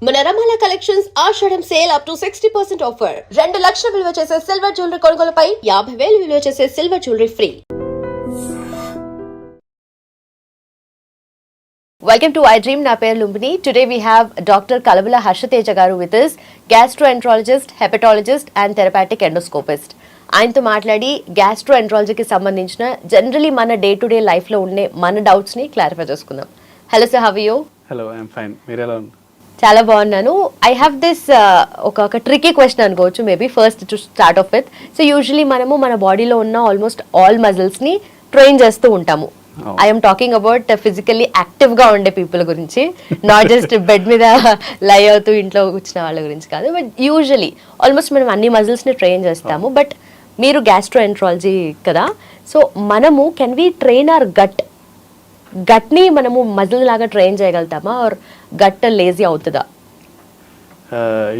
మన Ramala collections Ashadham sale up to 60% offer. 2 లక్షల విలువ చేసే సిల్వర్ జ్యువెలరీ కొనుగోలుపై 50,000 విలువ చేసే silver jewellery free. Welcome to iDream. Na pair Lumbini. Today we have Dr. Kalabula Harshateja garu with us, gastroenterologist, hepatologist and therapeutic endoscopist. ఆయనతో మాట్లాడి గ్యాస్ట్రోఎంట్రాలజీకి సంబంధించిన జనరలీ మన డే టు డే లైఫ్లో ఉండే మన డౌట్స్ని క్లారిఫై చేసుకుందాం. Hello sir, how are you? Hello, I'm fine. మీరు ఎలా ఉన్నారు? చాలా బాగున్నాను. ఐ హ్యావ్ దిస్ ఒక ట్రికీ క్వశ్చన్ అనుకోవచ్చు maybe first to start off with. So usually మనము మన బాడీలో ఉన్న ఆల్మోస్ట్ ఆల్ మజిల్స్ని ట్రైన్ చేస్తూ ఉంటాము. ఐఎమ్ టాకింగ్ అబౌట్ ఫిజికల్లీ యాక్టివ్గా ఉండే పీపుల్ గురించి, నాట్ జస్ట్ బెడ్ మీద లై అవుతూ ఇంట్లో కూర్చున్న వాళ్ళ గురించి కాదు. బట్ యూజువలీ ఆల్మోస్ట్ మనం అన్ని మజిల్స్ని ట్రైన్ చేస్తాము. బట్ మీరు గ్యాస్ట్రోఎంట్రాలజీ కదా, సో మనము కెన్ వి ట్రైన్ అవర్ గట్ని మనము మజిల్ లాగా ట్రైన్ చేయగలుగుతామా, ఆర్ గట్ లేజీ అవుతుందా?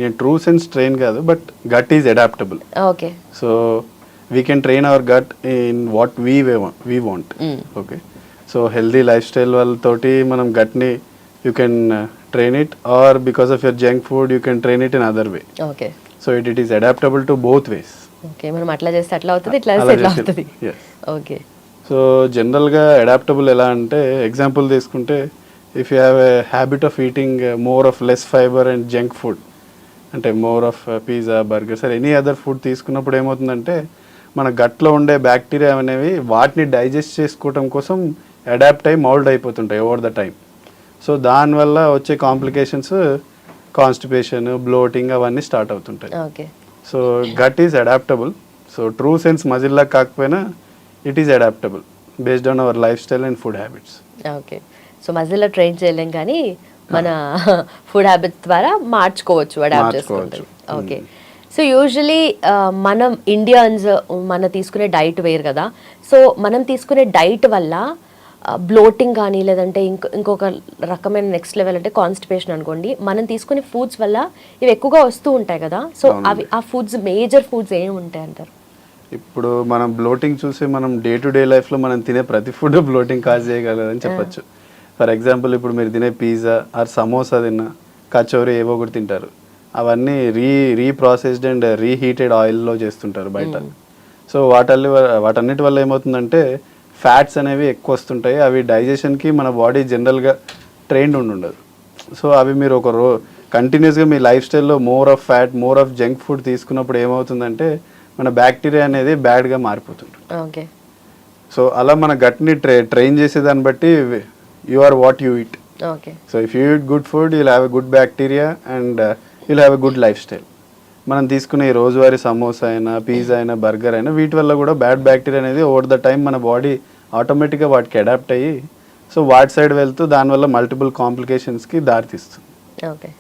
ఇన్ ట్రూ సెన్స్ ట్రైన్ కాదు, but gut is adaptable. Okay, so we can train our gut in what we want. Okay, so healthy lifestyle వాళ్ళతోటి మనం గట్ని you can train it, or because of your junk food you can train it in other way. Okay, so it is adaptable to both ways. Okay, మనం అట్లా చేస్తే అట్లా అవుతుంది, ఇట్లా చేస్తే ఇట్లా అవుతుంది. ఓకే, సో జనరల్గా అడాప్టబుల్ ఎలా అంటే, ఎగ్జాంపుల్ తీసుకుంటే if you have a habit of eating more of less fibre and junk food, అంటే more of pizza, burgers or any other food తీసుకున్నప్పుడు ఏమవుతుందంటే మన గట్లో ఉండే బ్యాక్టీరియా అనేవి వాటిని డైజెస్ట్ చేసుకోవడం కోసం అడాప్ట్ అయ్యి మౌల్డ్ అయిపోతుంటాయి ఓవర్ ద టైం. సో దానివల్ల వచ్చే కాంప్లికేషన్స్ కాన్స్టిపేషన్, బ్లోటింగ్ అవన్నీ స్టార్ట్ అవుతుంటాయి. Okay, so gut is adaptable. So true sense మజిల్లా కాకపోయినా it is adaptable based on our lifestyle and food habits. Okay, so మజిల్లో train చేయలేం కానీ మన ఫుడ్ హ్యాబిట్స్ ద్వారా మార్చుకోవచ్చు, అడాప్ట్ చేసుకోవచ్చు. ఓకే, సో యూజువలీ మనం ఇండియన్స్ మనం తీసుకునే డైట్ వేరు కదా, సో మనం తీసుకునే డైట్ వల్ల బ్లోటింగ్ కానీ లేదంటే ఇంకొక రకమైన నెక్స్ట్ లెవెల్ అంటే కాన్స్టిపేషన్ అనుకోండి, మనం తీసుకునే ఫుడ్స్ వల్ల ఇవి ఎక్కువగా వస్తూ ఉంటాయి కదా. సో అవి ఆ ఫుడ్స్ మేజర్ ఫుడ్స్ ఏమి ఉంటాయి అంటారు? ఇప్పుడు మనం బ్లోటింగ్ చూసి మనం డే టు డే లైఫ్లో మనం తినే ప్రతి ఫుడ్ బ్లోటింగ్ కాజ్ చేయగలదని చెప్పచ్చు. ఫర్ ఎగ్జాంపుల్ ఇప్పుడు మీరు తినే పిజ్జా ఆర్ సమోసా తిన్నా, కచోరీ ఏవో ఒకటి తింటారు, అవన్నీ రీప్రాసెస్డ్ అండ్ రీహీటెడ్ ఆయిల్లో చేస్తుంటారు బయట. సో వాటన్నిటి వల్ల ఏమవుతుందంటే ఫ్యాట్స్ అనేవి ఎక్కువ వస్తుంటాయి. అవి డైజెషన్కి మన బాడీ జనరల్గా ట్రైన్డ్ ఉండదు. సో అవి మీరు కంటిన్యూస్గా మీ లైఫ్ స్టైల్లో more of fat, more of junk food తీసుకున్నప్పుడు ఏమవుతుందంటే మన బ్యాక్టీరియా అనేది బ్యాడ్గా మారిపోతుంటుంది. ఓకే, సో అలా మన గట్ని ట్రైన్ చేసేదాన్ని బట్టి you are what you eat. Okay, so if you eat good food you'll have a good bacteria and you'll have a good life style. మనం తీసుకునే రోజువారీ సమోసా అయినా, పిజ్జా అయినా, బర్గర్ అయినా, వీటి వల్ల కూడా బ్యాడ్ బ్యాక్టీరియా అనేది ఓవర్ ద టైం మన బాడీ ఆటోమేటిక్గా వాటికి అడాప్ట్ అయ్యి సో వాటి సైడ్ వెళ్తూ దానివల్ల మల్టిపుల్ కాంప్లికేషన్స్కి దారితీస్తుంది. ఓకే,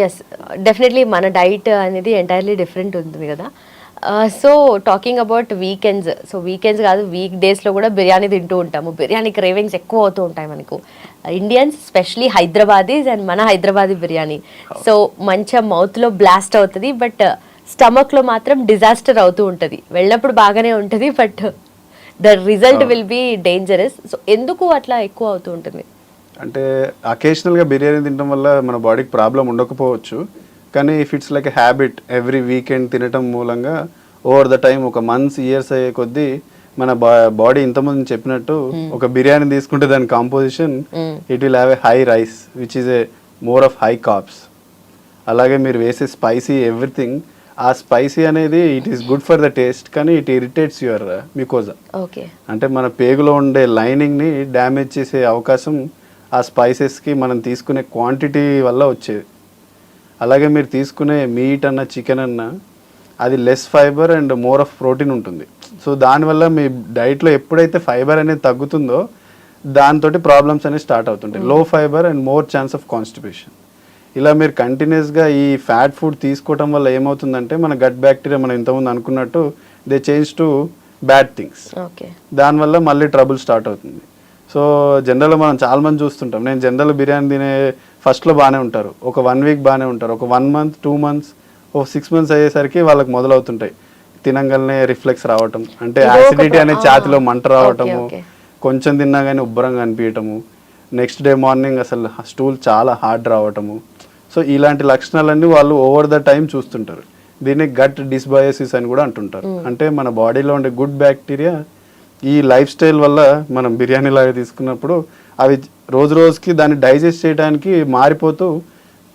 ఎస్, డెఫినెట్లీ మన డైట్ అనేది ఎంటైర్లీ డిఫరెంట్ ఉంటుంది కదా. So talking about weekends, so weekends కాదు వీక్ డేస్లో కూడా బిర్యానీ తింటూ ఉంటాము. బిర్యానీ క్రేవింగ్స్ ఎక్కువ అవుతూ ఉంటాయి మనకు ఇండియన్స్, స్పెషలీ హైదరాబాదీస్ అండ్ మన హైదరాబాదీ బిర్యానీ. సో మంచిగా మౌత్లో బ్లాస్ట్ అవుతుంది, బట్ స్టమక్లో మాత్రం డిజాస్టర్ అవుతూ ఉంటుంది. వెళ్ళినప్పుడు బాగానే ఉంటుంది, but the result will be dangerous. So ఎందుకు అట్లా ఎక్కువ అవుతూ ఉంటుంది? అంటే అకేషనల్గా బిర్యానీ తినడం వల్ల మన బాడీకి ప్రాబ్లం ఉండకపోవచ్చు, కానీ if it's like a habit every weekend తినటం మూలంగా ఓవర్ ద టైం ఒక మంత్స్, ఇయర్స్ అయ్యే కొద్దీ మన బాడీ ఇంతకుముందు చెప్పినట్టు ఒక బిర్యానీ తీసుకుంటే దాని composition it will have a high rise which is a more of high carbs. అలాగే మీరు వేసే స్పైసీ ఎవ్రీథింగ్, ఆ స్పైసీ అనేది it is good for the taste, కానీ ఇట్ ఇరిటేట్స్ యువర్ మికోజా. ఓకే, అంటే మన పేగులో ఉండే లైనింగ్ని డ్యామేజ్ చేసే అవకాశం ఆ స్పైసెస్కి మనం తీసుకునే క్వాంటిటీ వల్ల వచ్చేది. అలాగే మీరు తీసుకునే మీట్ అన్న, చికెన్ అన్న, అది less fibre and more of protein ఉంటుంది. సో దానివల్ల మీ డైట్లో ఎప్పుడైతే ఫైబర్ అనేది తగ్గుతుందో దాంతో ప్రాబ్లమ్స్ అనేవి స్టార్ట్ అవుతుంటాయి. లో fibre and more chance of constipation. ఇలా మీరు కంటిన్యూస్గా ఈ ఫ్యాట్ ఫుడ్ తీసుకోవటం వల్ల ఏమవుతుందంటే మన గట్ బ్యాక్టీరియా మనం ఇంతకుముందు అనుకున్నట్టు they change to bad things. దానివల్ల మళ్ళీ ట్రబుల్ స్టార్ట్ అవుతుంది. సో జనరల్గా మనం చాలామంది చూస్తుంటాం, నేను జనరల్ బిర్యానీ తినే ఫస్ట్లో బాగానే ఉంటారు, ఒక 1 వీక్ బాగానే ఉంటారు, ఒక 1 మంత్, 2 మంత్స్, ఒక 6 మంత్స్ అయ్యేసరికి వాళ్ళకి మొదలవుతుంటాయి తినంగానే రిఫ్లెక్స్ రావటం, అంటే యాసిడిటీ అనే ఛాతిలో మంట రావటము, కొంచెం తిన్నా కానీ ఉబ్బరంగా అనిపించటము, నెక్స్ట్ డే మార్నింగ్ అసలు స్టూల్ చాలా హార్డ్ రావటము. సో ఇలాంటి లక్షణాలన్నీ వాళ్ళు ఓవర్ ద టైం చూస్తుంటారు. దీన్ని గట్ డిస్బయోసిస్ అని కూడా అంటుంటారు. అంటే మన బాడీలో ఉండే గుడ్ బ్యాక్టీరియా ఈ లైఫ్ స్టైల్ వల్ల మనం బిర్యానీ లాగా తీసుకున్నప్పుడు అవి రోజు రోజుకి దాన్ని డైజెస్ట్ చేయడానికి మారిపోతూ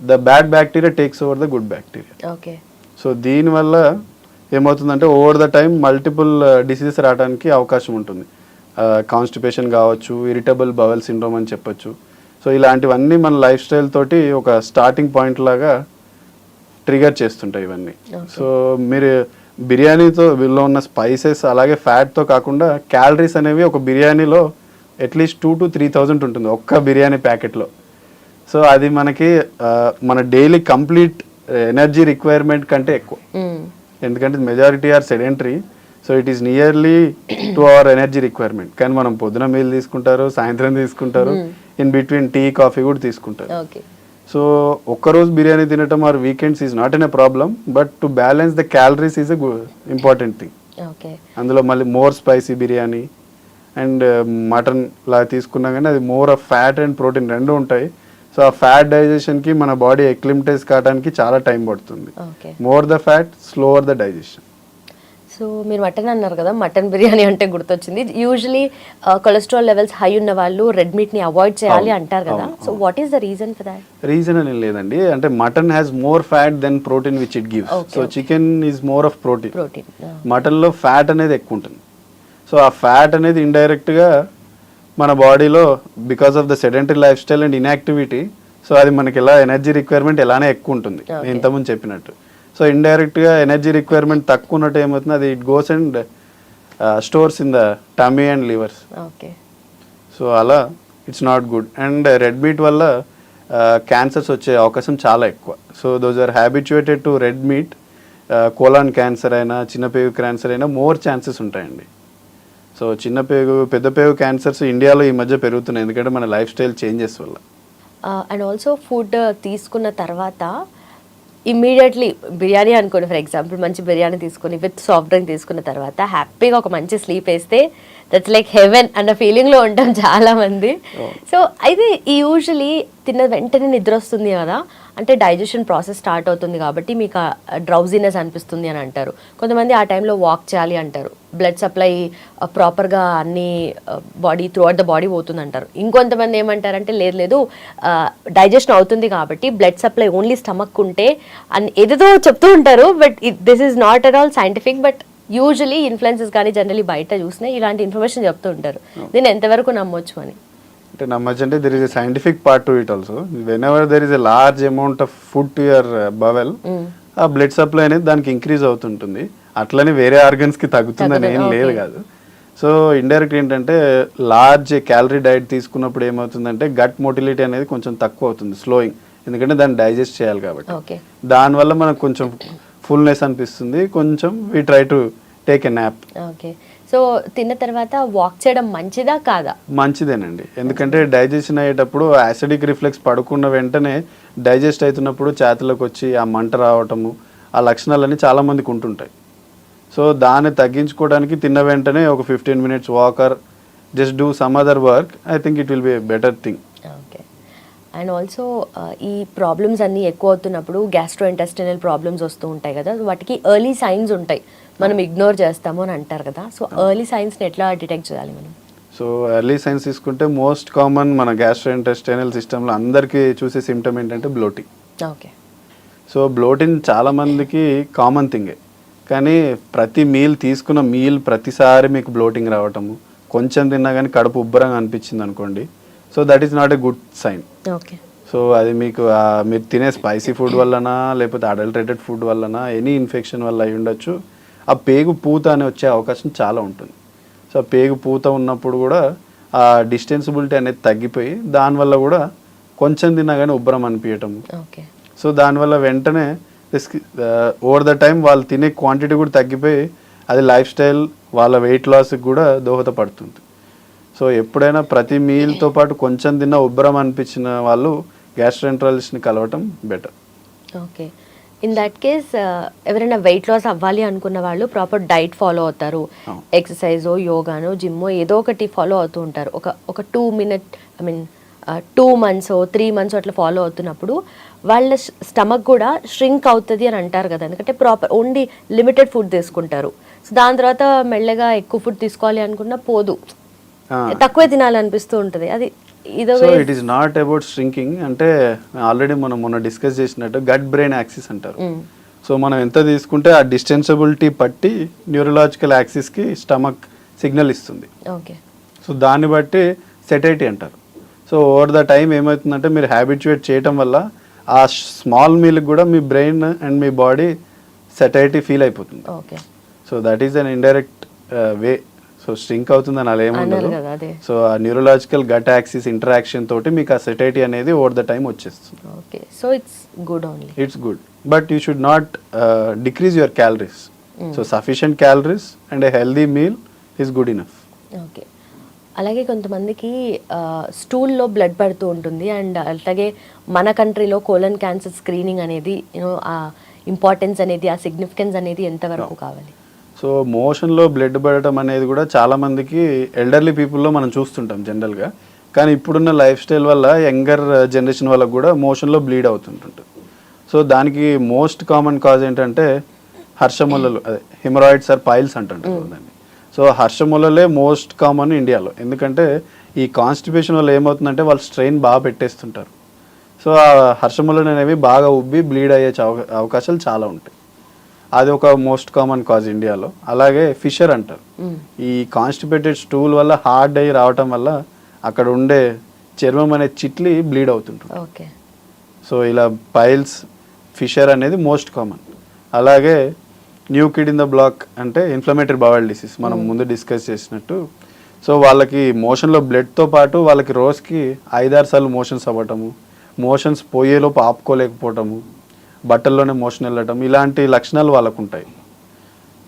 the bad bacteria takes over the good bacteria. Okay. So దీనివల్ల ఏమవుతుందంటే over the time multiple diseases రావడానికి అవకాశం ఉంటుంది. కాన్స్టిపేషన్ కావచ్చు, ఇరిటబుల్ బవెల్ సిండ్రోమ్ అని చెప్పొచ్చు. సో ఇలాంటివన్నీ మన లైఫ్ స్టైల్ తోటి ఒక స్టార్టింగ్ పాయింట్ లాగా ట్రిగర్ చేస్తుంటాయి ఇవన్నీ. సో మీరు బిర్యానీతో వీళ్ళు ఉన్న స్పైసెస్ అలాగే ఫ్యాట్తో కాకుండా క్యాలరీస్ అనేవి ఒక బిర్యానీలో అట్లీస్ట్ 2,000 to 3,000 ఉంటుంది ఒక్క బిర్యానీ ప్యాకెట్లో. సో అది మనకి మన డైలీ కంప్లీట్ ఎనర్జీ రిక్వైర్మెంట్ కంటే ఎక్కువ. ఎందుకంటే majority are sedentary. So it is nearly 2 hour energy requirement. కానీ మనం పొద్దున మీల్ తీసుకుంటారు, సాయంత్రం తీసుకుంటారు, ఇన్ బిట్వీన్ టీ కాఫీ కూడా తీసుకుంటారు. సో ఒక్కరోజు బిర్యానీ తినటం or weekends is not an a problem, but to balance the calories is a important thing. అందులో మళ్ళీ more spicy biryani and mutton లాగా తీసుకున్నా కానీ అది more of fat and protein రెండు ఉంటాయి. సో ఆ ఫ్యాట్ డైజెషన్కి మన బాడీ ఎక్లిమిటైజ్ కావడానికి చాలా టైం పడుతుంది. More the fat slower the digestion. So మీరు మటన్ అన్నారు కదా, మటన్ బిర్యానీ అంటే గుర్తొచ్చింది. యూజువలీ కొలెస్ట్రాల్ లెవెల్స్ హై ఉన్న వాళ్ళు రెడ్ మీట్ ని అవాయిడ్ చేయాలి అంటారు కదా. So what is the reason for that? Reason అని లేదండి. అంటే mutton has more fat then protein which it gives. So chicken is more of protein. Mutton లో ఫ్యాట్ అనేది ఎక్కువ ఉంటుంది. సో ఆ ఫ్యాట్ అనేది ఇండైరెక్ట్ గా మన బాడీలో because of the sedentary life style and inactivity, so అది మనకి ఎలా ఎనర్జీ రిక్వైర్మెంట్ ఎలానే ఎక్కువ ఉంటుంది ఇంతకుముందు చెప్పినట్టు. సో ఇండైరెక్ట్గా ఎనర్జీ రిక్వైర్మెంట్ తక్కువ ఉన్నట్టు ఏమవుతుంది, అది it goes and stores in the tummy and livers. So అలా it's not good. And red meat వల్ల క్యాన్సర్స్ వచ్చే అవకాశం చాలా ఎక్కువ. So those are habituated to red meat. Colon cancer అయినా చిన్న పేగు క్యాన్సర్ అయినా మోర్ ఛాన్సెస్ ఉంటాయండి. సో చిన్న పేగు పెద్ద పేగు క్యాన్సర్స్ ఇండియాలో ఈ మధ్య పెరుగుతున్నాయి, ఎందుకంటే మన లైఫ్ స్టైల్ చేంజెస్ వల్ల. అండ్ ఆల్సో ఫుడ్ తీసుకున్న తర్వాత ఇమ్మీడియట్లీ బిర్యానీ అనుకోండి ఫర్ ఎగ్జాంపుల్, మంచి బిర్యానీ తీసుకుని విత్ సాఫ్ట్ డ్రింక్ తీసుకున్న తర్వాత హ్యాపీగా ఒక మంచి స్లీప్ వేస్తే దట్స్ లైక్ హెవెన్ అన్న ఫీలింగ్లో ఉంటాం చాలా మంది. సో అయితే యూజువలీ తిన్న వెంటనే నిద్ర వస్తుంది కదా, అంటే డైజెషన్ ప్రాసెస్ స్టార్ట్ అవుతుంది కాబట్టి మీకు డ్రౌజీనెస్ అనిపిస్తుంది అని అంటారు. కొంతమంది ఆ టైంలో వాక్ చేయాలి అంటారు, బ్లడ్ సప్లై ప్రాపర్గా అన్ని body through out the body పోతుంది అంటారు. ఇంకొంతమంది ఏమంటారంటే లేదు లేదు డైజెషన్ అవుతుంది కాబట్టి బ్లడ్ సప్లై ఓన్లీ స్టమక్ ఉంటే అని ఏదేదో చెప్తూ ఉంటారు. But this is not at all scientific. But usually influences కానీ జనరలీ బయట చూసినా ఇలాంటి ఇన్ఫర్మేషన్ చెప్తూ ఉంటారు. దీన్ని ఎంతవరకు నమ్మొచ్చు అని? అంటే నమ్మచ్చు అంటే there is a scientific part to it also. When ever there is a large amount of food to your bowel, ఆ బ్లడ్ సప్లై అనేది దానికి ఇంక్రీజ్ అవుతుంటుంది. అట్లనే వేరే ఆర్గన్స్కి తగ్గుతుందని ఏం లేదు కాదు. సో ఇండైరెక్ట్ ఏంటంటే లార్జ్ క్యాలరీ డైట్ తీసుకున్నప్పుడు ఏమవుతుందంటే గట్ మోటిలిటీ అనేది కొంచెం తక్కువ అవుతుంది, స్లోయింగ్. ఎందుకంటే దాన్ని డైజెస్ట్ చేయాలి కాబట్టి. దానివల్ల మనకు కొంచెం ఫుల్నెస్ అనిపిస్తుంది, కొంచెం we try to take a nap. Okay. So తిన్న తర్వాత వాక్ చేయడం మంచిదా కాదా? మంచిదేనండి. ఎందుకంటే డైజెషన్ అయ్యేటప్పుడు యాసిడిక్ రిఫ్లెక్స్ పడుకున్న వెంటనే డైజెస్ట్ అవుతున్నప్పుడు చేతులకు వచ్చి ఆ మంట రావటము, ఆ లక్షణాలన్నీ చాలా మందికి ఉంటుంటాయి. సో దాన్ని తగ్గించుకోవడానికి తిన్న వెంటనే ఒక 15 minutes walk are just do some other work, I think it will be a better thing. Okay. And also ఈ ప్రాబ్లమ్స్ అన్నీ ఎక్కువ అవుతున్నప్పుడు గ్యాస్ట్రో ఇంటెస్టినల్ ప్రాబ్లమ్స్ వస్తూ ఉంటాయి కదా, వాటికి ఎర్లీ సైన్స్ ఉంటాయి, మనం ఇగ్నోర్ చేస్తాము అని అంటారు కదా. సో ఎర్లీ సైన్స్ని ఎట్లా డిటెక్ట్ చేయాలి మనం? సో ఎర్లీ సైన్స్ తీసుకుంటే మోస్ట్ కామన్ మన గ్యాస్ట్రో ఇంటెస్టైనల్ సిస్టంలో అందరికీ చూసే సిమ్టమ్ ఏంటంటే బ్లోటింగ్. ఓకే. సో బ్లోటింగ్ చాలా మందికి కామన్ థింగే, కానీ ప్రతి మీల్ తీసుకున్న మీల్ ప్రతిసారి మీకు బ్లోటింగ్ రావటము, కొంచెం తిన్నా కానీ కడుపు ఉబ్బరంగా అనిపించింది అనుకోండి, so that is not a good sign. Okay. So అది మీకు మీరు తినే స్పైసీ ఫుడ్ వల్లనా లేకపోతే అడల్టరేటెడ్ ఫుడ్ వల్లనా ఎనీ ఇన్ఫెక్షన్ వల్ల అయి ఉండొచ్చు. ఆ పేగు పూత అని వచ్చే అవకాశం చాలా ఉంటుంది. సో ఆ పేగు పూత ఉన్నప్పుడు కూడా ఆ డిస్టెన్సిబిలిటీ అనేది తగ్గిపోయి దానివల్ల కూడా కొంచెం తిన్నా కానీ ఉబ్బరం అనిపించటము. సో దానివల్ల వెంటనే ఓవర్ ద టైం వాళ్ళు తినే క్వాంటిటీ కూడా తగ్గిపోయి అది లైఫ్ స్టైల్ వాళ్ళ వెయిట్ లాస్కి కూడా దోహదపడుతుంది. సో ఎప్పుడైనా ప్రతి మీల్తో పాటు కొంచెం తిన్న ఉబ్బరం అనిపించిన వాళ్ళు గ్యాస్ట్రోఎంటరాలజిస్ట్ని కలవటం better. Okay. In that case ఎవరైనా వెయిట్ లాస్ అవ్వాలి అనుకున్న వాళ్ళు ప్రాపర్ డైట్ ఫాలో అవుతారు, ఎక్సర్సైజో యోగానో జిమ్మో ఏదో ఒకటి ఫాలో అవుతూ ఉంటారు. ఒక 2 minute I mean 2 months 3 months అట్లా ఫాలో అవుతున్నప్పుడు వాళ్ళ స్టమక్ కూడా ష్రింక్ అవుతుంది అని అంటారు కదా, ఎందుకంటే ప్రాపర్ ఓన్లీ లిమిటెడ్ ఫుడ్ తీసుకుంటారు. సో దాని తర్వాత మెల్లగా ఎక్కువ ఫుడ్ తీసుకోవాలి అనుకున్నా పోదు, తక్కువే తినాలనిపిస్తూ ఉంటుంది. అది ఇదో so it is not about shrinking. అంటే ఆల్రెడీ మనం మొన్న డిస్కస్ చేసినట్టు గట్ బ్రెయిన్ యాక్సిస్ అంటారు. సో మనం ఎంత తీసుకుంటే ఆ డిస్టెన్సబిలిటీ పట్టి న్యూరలాజికల్ యాక్సిస్కి స్టమక్ సిగ్నల్ ఇస్తుంది. ఓకే. సో దాన్ని బట్టి సెటైటీ అంటారు. సో ఓవర్ ద టైం ఏమవుతుందంటే మీరు హ్యాబిచుయేట్ చేయటం వల్ల ఆ స్మాల్ మీల్కి కూడా మీ బ్రెయిన్ అండ్ మీ బాడీ సెటైటీ ఫీల్ అయిపోతుంది. Okay. So that is an indirect way. So shrink అవుతుందని అలా ఏముండదు. సో ఆ న్యూరలాజికల్ గట్ యాక్సిస్ ఇంటరాక్షన్ తోటి మీకు ఆ సెటైటీ అనేది ఓవర్ ద టైం వచ్చేస్తుంది. Okay. So it's good only. It's good, but you should not decrease your calories. So sufficient calories and A healthy meal is good enough. Okay. అలాగే కొంతమందికి స్టూల్లో blood పడుతూ ఉంటుంది, and అలాగే మన కంట్రీలో కోలన్ క్యాన్సర్ స్క్రీనింగ్ అనేది ఆ ఇంపార్టెన్స్ అనేది, ఆ సిగ్నిఫికెన్స్ అనేది ఎంతవరకు కావాలి? సో మోషన్లో బ్లడ్ పడటం అనేది కూడా చాలామందికి ఎల్డర్లీ పీపుల్లో మనం చూస్తుంటాం జనరల్గా. కానీ ఇప్పుడున్న లైఫ్ స్టైల్ వల్ల యంగర్ జనరేషన్ వాళ్ళకు కూడా మోషన్లో బ్లీడ్ అవుతుంటుంది. సో దానికి మోస్ట్ కామన్ కాజ్ ఏంటంటే హర్షములలు, అదే హిమరాయిడ్స్ ఆర్ పైల్స్ అంటుంటారు దాన్ని. సో హర్షములలే మోస్ట్ కామన్ ఇండియాలో. ఎందుకంటే ఈ కాన్స్టిపేషన్ వల్ల ఏమవుతుందంటే వాళ్ళు స్ట్రెయిన్ బాగా పెట్టేస్తుంటారు. సో ఆ హర్షములలు అనేవి బాగా ఉబ్బి బ్లీడ్ అయ్యే అవకాశాలు చాలా ఉంటాయి. అది ఒక మోస్ట్ కామన్ కాజ్ ఇండియాలో. అలాగే ఫిషర్ అంటారు. ఈ కాన్స్టిపేటెడ్ స్టూల్ వల్ల హార్డ్ అయ్యి రావటం వల్ల అక్కడ ఉండే చర్మం అనేది చిట్లి బ్లీడ్ అవుతుంటుంది. ఓకే. సో ఇలా పైల్స్, ఫిషర్ అనేది మోస్ట్ కామన్. అలాగే new kid in the block అంటే ఇన్ఫ్లమేటరీ బవల్ డిసీజ్ మనం ముందు డిస్కస్ చేసినట్టు. సో వాళ్ళకి మోషన్లో బ్లడ్తో పాటు వాళ్ళకి రోజుకి 5-6 సార్లు మోషన్స్ అవ్వటము, మోషన్స్ పోయేలోపు ఆపుకోలేకపోవటము, బట్టల్లోనే మోషన్ వెళ్ళటం, ఇలాంటి లక్షణాలు వాళ్ళకు ఉంటాయి.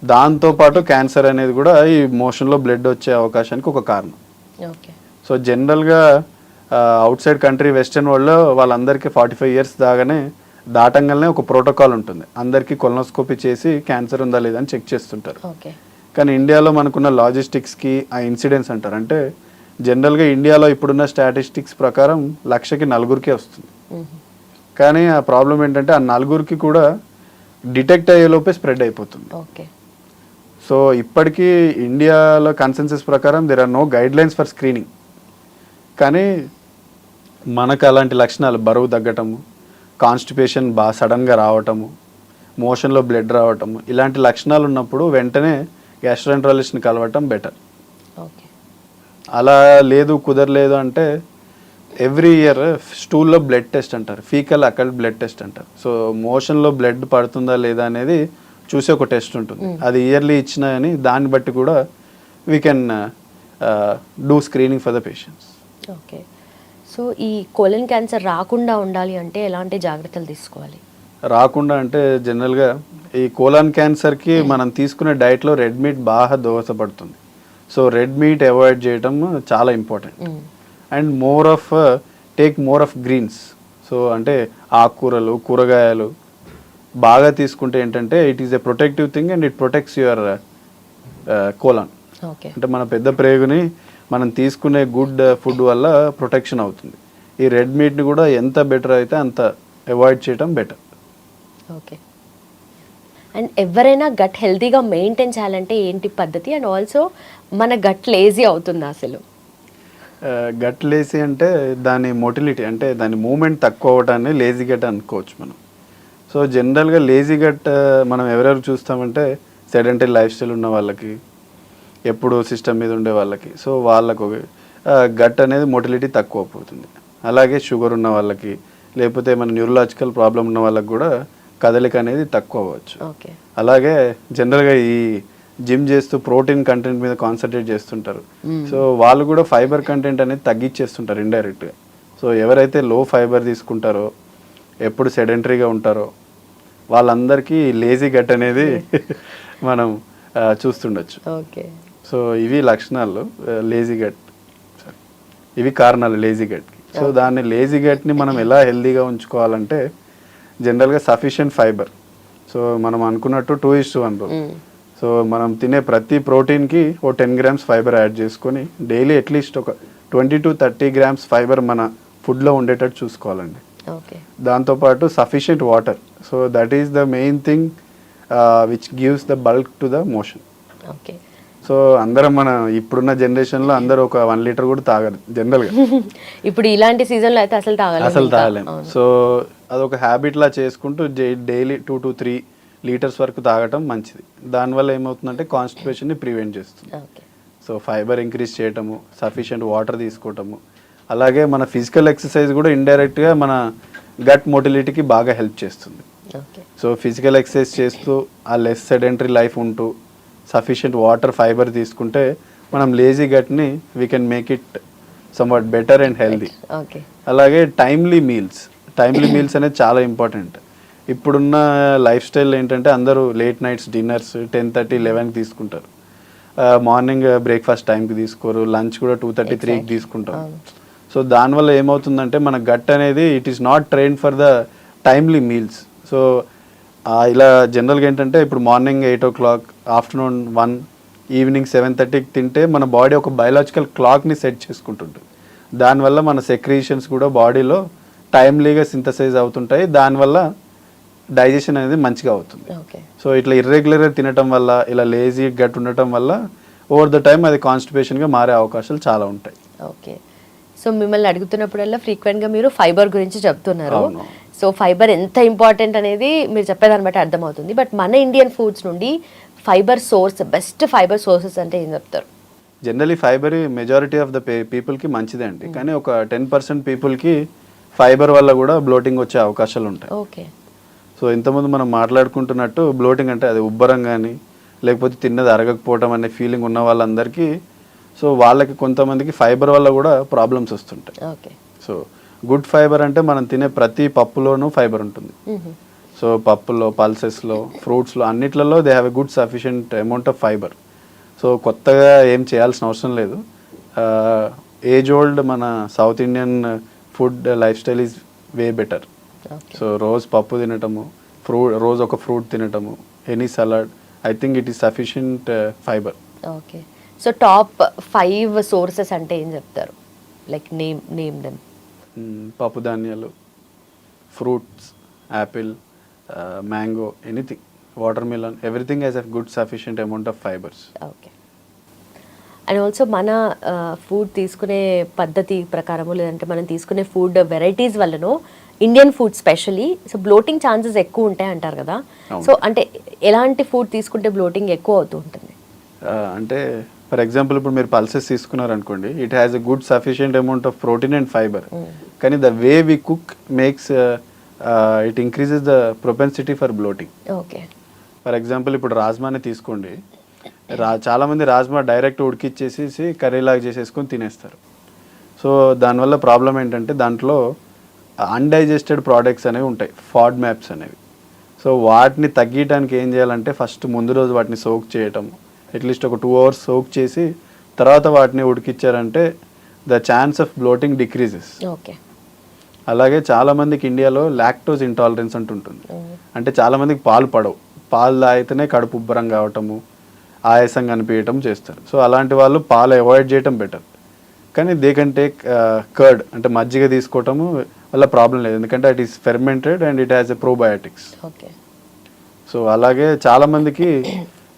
దాంతోపాటు క్యాన్సర్ అనేది కూడా ఈ మోషన్లో బ్లడ్ వచ్చే అవకాశానికి ఒక కారణం. ఓకే. సో జనరల్గా అవుట్ సైడ్ కంట్రీ వెస్టర్న్ వరల్డ్లో వాళ్ళందరికీ 45 ఇయర్స్ దాటంగానే ఒక ప్రోటోకాల్ ఉంటుంది. అందరికీ కొలనోస్కోపీ చేసి క్యాన్సర్ ఉందా లేదా అని చెక్ చేస్తుంటారు. కానీ ఇండియాలో మనకున్న లాజిస్టిక్స్కి ఆ ఇన్సిడెన్స్ అంటారు. అంటే జనరల్గా ఇండియాలో ఇప్పుడున్న స్టాటిస్టిక్స్ ప్రకారం 1,00,000కి 4 వస్తుంది. కానీ ఆ ప్రాబ్లం ఏంటంటే ఆ 4 కూడా డిటెక్ట్ అయ్యేలోపే స్ప్రెడ్ అయిపోతుంది. ఓకే. సో ఇప్పటికీ ఇండియాలో కన్సెన్సస్ ప్రకారం there are no guidelines for screening. కానీ మనకు అలాంటి లక్షణాలు, బరువు తగ్గటము, కాన్స్టిపేషన్ బాగా సడన్గా రావటము, మోషన్లో బ్లడ్ రావటము, ఇలాంటి లక్షణాలు ఉన్నప్పుడు వెంటనే గ్యాస్ట్రోఎంట్రాలజిస్ట్ని కలవటం బెటర్. ఓకే. అలా లేదు, కుదరలేదు అంటే ఎవ్రీ ఇయర్ స్టూల్లో బ్లడ్ టెస్ట్ అంటారు, ఫీకల్ అకల్ట్ బ్లడ్ టెస్ట్ అంటారు. సో మోషన్లో బ్లడ్ పడుతుందా లేదా అనేది చూసే ఒక టెస్ట్ ఉంటుంది. అది ఇయర్లీ ఇచ్చినా అని దాన్ని బట్టి కూడా we can do screening for the patients. Okay. So ఈ కోలన్ క్యాన్సర్ రాకుండా ఉండాలి అంటే ఎలాంటి జాగ్రత్తలు తీసుకోవాలి? రాకుండా అంటే జనరల్గా ఈ కోలన్ క్యాన్సర్కి మనం తీసుకునే డైట్లో రెడ్ మీట్ బాగా దోహదపడుతుంది. సో రెడ్ మీట్ అవాయిడ్ చేయడం చాలా important. And take more of greens. So అంటే ఆకుకూరలు, కూరగాయలు బాగా తీసుకుంటే ఏంటంటే it is a protective thing and it protects your colon. అంటే మన పెద్ద ప్రేగుని మనం తీసుకునే గుడ్ ఫుడ్ వల్ల ప్రొటెక్షన్ అవుతుంది. ఈ రెడ్ మీట్ని కూడా ఎంత బెటర్ అయితే అంత అవాయిడ్ చేయడం బెటర్. ఓకే. అండ్ ఎవరైనా గట్ హెల్తీగా మెయింటైన్ చేయాలంటే ఏంటి పద్ధతి? అండ్ ఆల్సో మన గట్ లేజీ అవుతుంది అసలు? గట్ లేజీ అంటే దాని మొటిలిటీ, అంటే దాని మూమెంట్ తక్కువ అవడాన్ని లేజీ గట్ అనుకోవచ్చు మనం. సో జనరల్గా లేజీ గట్ మనం ఎవరెవరు చూస్తామంటే సెడెంటరీ లైఫ్ స్టైల్ ఉన్న వాళ్ళకి, ఎప్పుడు సిస్టమ్ మీద ఉండే వాళ్ళకి. సో వాళ్ళకు గట్ అనేది మొటిలిటీ తక్కువ పోతుంది. అలాగే షుగర్ ఉన్న వాళ్ళకి, లేకపోతే మన న్యూరలాజికల్ ప్రాబ్లం ఉన్న వాళ్ళకి కూడా కదలిక అనేది తక్కువ అవ్వచ్చు. అలాగే జనరల్గా ఈ జిమ్ చేస్తూ ప్రోటీన్ కంటెంట్ మీద కాన్సన్ట్రేట్ చేస్తుంటారు. సో వాళ్ళు కూడా ఫైబర్ కంటెంట్ అనేది తగ్గించేస్తుంటారు ఇండైరెక్ట్గా. సో ఎవరైతే లో ఫైబర్ తీసుకుంటారో, ఎప్పుడు సెడెంటరీగా ఉంటారో వాళ్ళందరికీ లేజీ గట్ అనేది మనం చూస్తుండొచ్చు. సో ఇవి లక్షణాలు లేజీ గట్, ఇవి కారణాలు లేజీ గట్కి. సో దాన్ని లేజీ గట్ని మనం ఎలా హెల్దీగా ఉంచుకోవాలంటే జనరల్గా సఫిషియంట్ ఫైబర్. సో మనం అనుకున్నట్టు 2:1 రూల్. సో మనం తినే ప్రతి ప్రోటీన్కి ఓ 10 grams ఫైబర్ యాడ్ చేసుకొని డైలీ అట్లీస్ట్ ఒక 20 to 30 grams ఫైబర్ మన ఫుడ్లో ఉండేటట్టు చూసుకోవాలండి. ఓకే. దాంతోపాటు sufficient water. So that is the main thing which gives the bulk to the motion. Okay. So అందరం మన ఇప్పుడున్న జనరేషన్లో అందరూ ఒక 1 లీటర్ కూడా తాగరు జనరల్గా. ఇప్పుడు ఇలాంటి సీజన్లో అయితే అసలు తాగలేం. సో అదొక హ్యాబిట్లా చేసుకుంటూ డైలీ 2 to 3 లీటర్స్ వరకు తాగటం మంచిది. దానివల్ల ఏమవుతుందంటే కాన్స్టిపేషన్ని ప్రివెంట్ చేస్తుంది. ఓకే. సో ఫైబర్ ఇంక్రీజ్ చేయటము, సఫిషియెంట్ వాటర్ తీసుకోవటము, అలాగే మన ఫిజికల్ ఎక్సర్సైజ్ కూడా ఇండైరెక్ట్గా మన గట్ మొటిలిటీకి బాగా హెల్ప్ చేస్తుంది. ఓకే. సో ఫిజికల్ ఎక్సర్సైజ్ చేస్తూ ఆ లెస్ సెడెంటరీ లైఫ్ ఉంటూ సఫిషియెంట్ వాటర్ ఫైబర్ తీసుకుంటే మనం లేజీ గట్ని we can make it somewhat better and healthy. Okay. అలాగే టైమ్లీ మీల్స్ అనేది చాలా ఇంపార్టెంట్. ఇప్పుడున్న లైఫ్ స్టైల్ ఏంటంటే అందరూ లేట్ నైట్స్ డిన్నర్స్ 10:30, 11కి తీసుకుంటారు. మార్నింగ్ బ్రేక్ఫాస్ట్ టైంకి తీసుకోరు, లంచ్ కూడా 2:30, 3కి తీసుకుంటారు. సో దానివల్ల ఏమవుతుందంటే మన గట్ అనేది it is not trained for the timely meals. So ఇలా జనరల్గా ఏంటంటే ఇప్పుడు మార్నింగ్ 8 o'clock, ఆఫ్టర్నూన్ 1, ఈవినింగ్ 7:30కి తింటే మన బాడీ ఒక బయలాజికల్ క్లాక్ని సెట్ చేసుకుంటుంటుంది. దానివల్ల మన సెక్రీషన్స్ కూడా బాడీలో టైమ్లీగా సింథసైజ్ అవుతుంటాయి. దానివల్ల డైజెషన్ అనేది మంచిగా అవుతుంది. సో ఇట్లా ఇర్రెగ్యులర్గా తినటం వల్ల, ఇలా లేజీ గట్ ఉండటం వల్ల ఓవర్ ద టైం అది కాన్స్టిపేషన్గా మారే అవకాశాలు చాలా ఉంటాయి. ఓకే. సో మిమ్మల్ని అడుగుతున్నప్పుడల్లా ఫ్రీక్వెంట్గా మీరు ఫైబర్ గురించి చెప్తున్నారు. సో ఫైబర్ ఎంత ఇంపార్టెంట్ అనేది మీరు చెప్పేదాన్ని బట్టి అర్థమవుతుంది. బట్ మన ఇండియన్ ఫుడ్స్ నుండి fibre source, best fibre sources అంటే ఏం చెప్తారు? Generally fibre majority of the పీపుల్కి మంచిదే అండి. కానీ ఒక 10% పీపుల్కి ఫైబర్ వల్ల కూడా బ్లోటింగ్ వచ్చే అవకాశాలు ఉంటాయి. ఓకే. సో ఇంతకుముందు మనం మాట్లాడుకుంటున్నట్టు బ్లోటింగ్ అంటే అది ఉబ్బరం కానీ లేకపోతే తిన్నది అరగకపోవటం అనే ఫీలింగ్ ఉన్న వాళ్ళందరికీ, సో వాళ్ళకి కొంతమందికి ఫైబర్ వల్ల కూడా ప్రాబ్లమ్స్ వస్తుంటాయి. ఓకే. సో గుడ్ ఫైబర్ అంటే మనం తినే ప్రతి పప్పులోనూ ఫైబర్ ఉంటుంది. సో పప్పులో, పల్సెస్లో, ఫ్రూట్స్లో అన్నిట్లలో they have a good sufficient amount of fibre. So కొత్తగా ఏం చేయాల్సిన అవసరం లేదు. ఏజ్ ఓల్డ్ మన South Indian food lifestyle is way better. So రోజు పప్పు తినటము, రోజు ఒక ఫ్రూట్ తినటము, any salad, I think it is sufficient fibre. Okay. So top 5 sources అంటే ఏం చెప్తారు? Like name them. పప్పు ధాన్యాలు, fruits, apple, mango, anything, watermelon, everything has a good sufficient amount of fibres. Okay. And also మన food తీసుకునే పద్ధతి ప్రకారము, లేదంటే మనం తీసుకునే ఫుడ్ వెరైటీస్ వల్లనో Indian food especially so bloating chances ఎక్కువ ఉంటాయి అంటారు కదా. సో అంటే ఎలాంటి ఫుడ్ తీసుకుంటే బ్లోటింగ్ ఎక్కువ అవుతూ ఉంటుంది? అంటే ఫర్ ఎగ్జాంపుల్ ఇప్పుడు మీరు పల్సెస్ తీసుకున్నారనుకోండి, it has a good sufficient amount of protein and fibre. కానీ the way we cook makes it increases the propensity for bloating. Okay. For example ఇప్పుడు రాజ్మాని తీసుకోండి, చాలామంది రాజ్మా డైరెక్ట్ ఉడికిచ్చేసేసి కర్రీలాగా చేసేసుకొని తినేస్తారు. సో దానివల్ల ప్రాబ్లం ఏంటంటే దాంట్లో అన్డైజెస్టెడ్ ప్రోడక్ట్స్ అనేవి ఉంటాయి, ఫాడ్ మ్యాప్స్ అనేవి. సో వాటిని తగ్గించడానికి ఏం చేయాలంటే ఫస్ట్ ముందు రోజు వాటిని సోక్ చేయటం, అట్లీస్ట్ ఒక 2 hours సోక్ చేసి తర్వాత వాటిని ఉడికిచ్చారంటే the chance of bloating decreases. Okay. అలాగే చాలామందికి ఇండియాలో లాక్టోజ్ ఇంటాలరెన్స్ అంటుంటుంది. అంటే చాలామందికి పాలు పడవు, పాలు తాగితేనే కడుపు ఉబ్బరం కావటము, ఆయాసం కనిపించటం చేస్తారు. సో అలాంటి వాళ్ళు పాలు అవాయిడ్ చేయటం బెటర్. కానీ దే కెన్ టేక్ కర్డ్ అంటే మజ్జిగ తీసుకోవటము వల్ల ప్రాబ్లం లేదు, ఎందుకంటే it is fermented and it has a probiotics. Okay. So అలాగే చాలామందికి